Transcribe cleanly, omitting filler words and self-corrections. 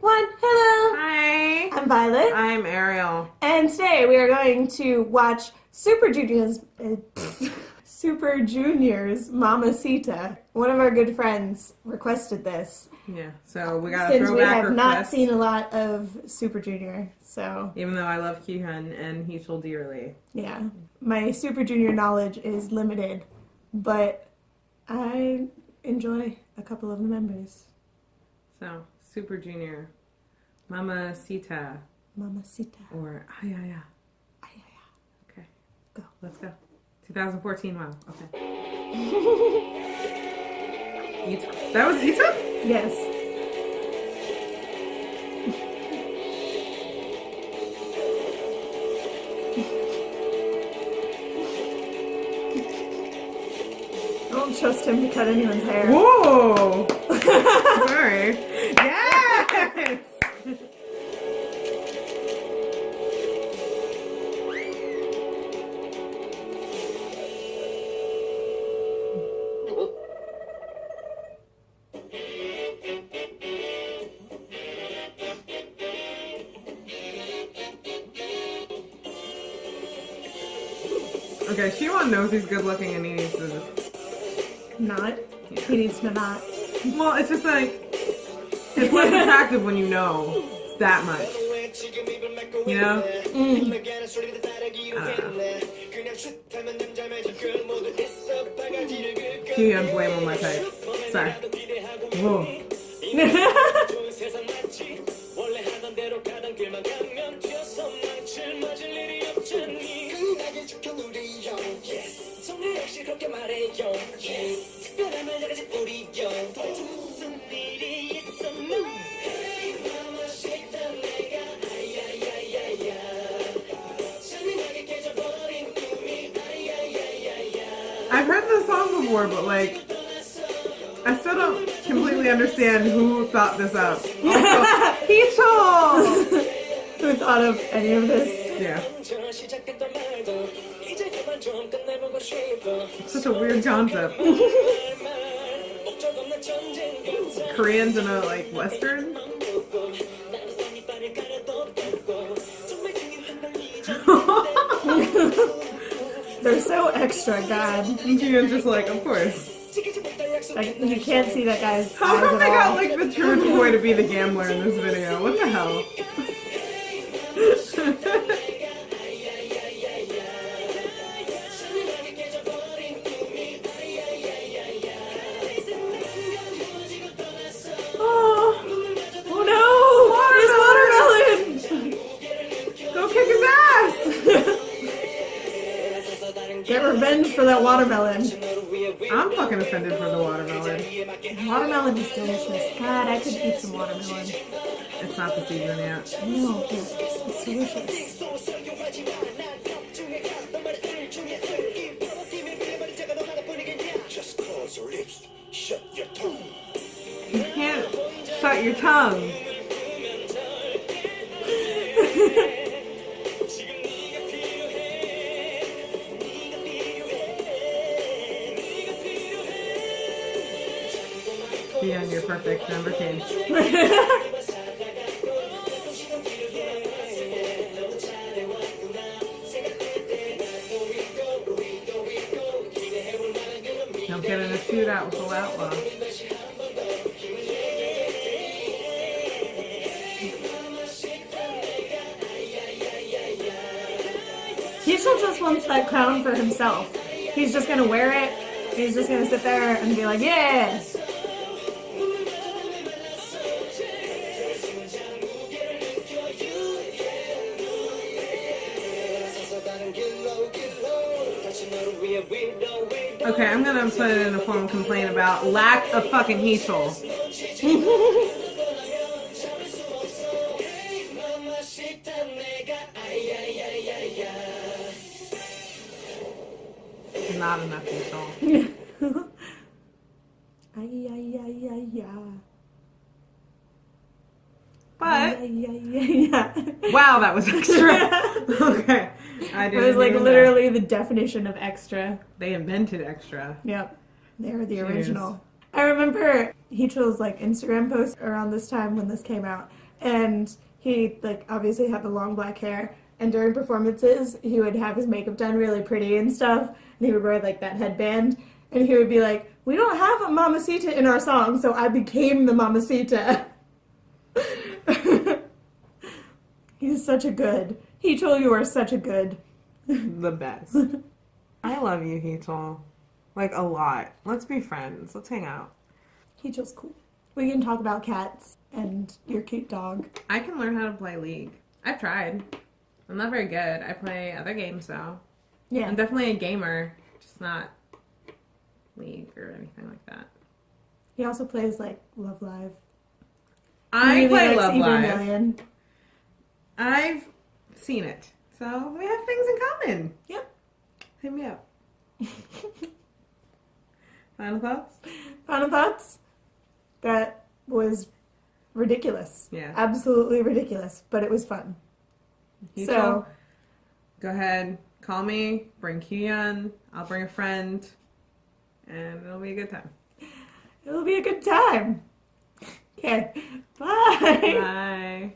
1. Hello! Hi! I'm Violet. I'm Ariel. And today we are going to watch Super Junior's Mamacita. One of our good friends requested this. Yeah, so we got a Since we throwback have request. not seen a lot of Super Junior, so... Even though I love HEECHUL and HEECHUL dearly. Yeah. My Super Junior knowledge is limited, but I enjoy a couple of the members. So, Super Junior, Mamacita. Mamacita. Or Ayaya. Ayaya. Okay. Go. Let's go. 2014, wow. Okay. That was Ita? Yes. I don't trust him to cut anyone's hair. Whoa! Sorry. Yes! Okay, Shiwon knows he's good looking and he needs to Not. Yeah. He needs to not. Well, it's just like, it's less attractive when you know it's that much. You know? Kyuhyun's way more my type. Sorry. Whoa. I've heard this song before, but like, I still don't completely understand who thought this up. Also, HEECHUL! Who thought of any of this? Yeah. It's such a weird concept. Koreans in a, like, Western? They're so extra, God. And Kyuhyun's just like, of course. Like, you can't see that guy's How eyes come at they all. got, like, the church boy to be the gambler in this video? What the hell? Oh no! His watermelon! Go kick his ass! Get revenge for that watermelon. I'm fucking offended for the watermelon. Watermelon is delicious. God, I could eat some watermelon. It's not the season yet. No, it's delicious. You can't shut your tongue. Yeah, you're perfect. Never change. Don't get in a shootout with the outlaw. HEECHUL just wants that crown for himself. He's just gonna wear it. He's just gonna sit there and be like, yeah! Okay, I'm gonna put it in a formal complaint about lack of fucking HEECHUL. Not enough HEECHUL. But wow, that was extra. Okay, I didn't. It was like even literally the definition of extra. They invented extra. Yep, they were the Cheers. original. I remember HEECHUL's like Instagram post around this time when this came out, And he, like, obviously had the long black hair. And during performances, he would have his makeup done really pretty and stuff. And he would wear, like, that headband. And he would be like, we don't have a Mamacita in our song, so I became the Mamacita. He's such a good. HEECHUL, you are such a good. The best. I love you, HEECHUL. Like, a lot. Let's be friends. Let's hang out. HEECHUL's cool. We can talk about cats and your cute dog. I can learn how to play League. I've tried. I'm not very good. I play other games, though. Yeah. I'm definitely a gamer, just not League or anything like that. He also plays, like, Love Live. I He really play likes Love Even Live. Million. I've seen it. So we have things in common. Yep. Hit me up. Final thoughts? Final thoughts? That was ridiculous. Yeah. Absolutely ridiculous, but it was fun. HEECHUL, So, go ahead, call me, bring Kyun, I'll bring a friend, and it'll be a good time. it'll be a good time. Okay. Bye. Bye.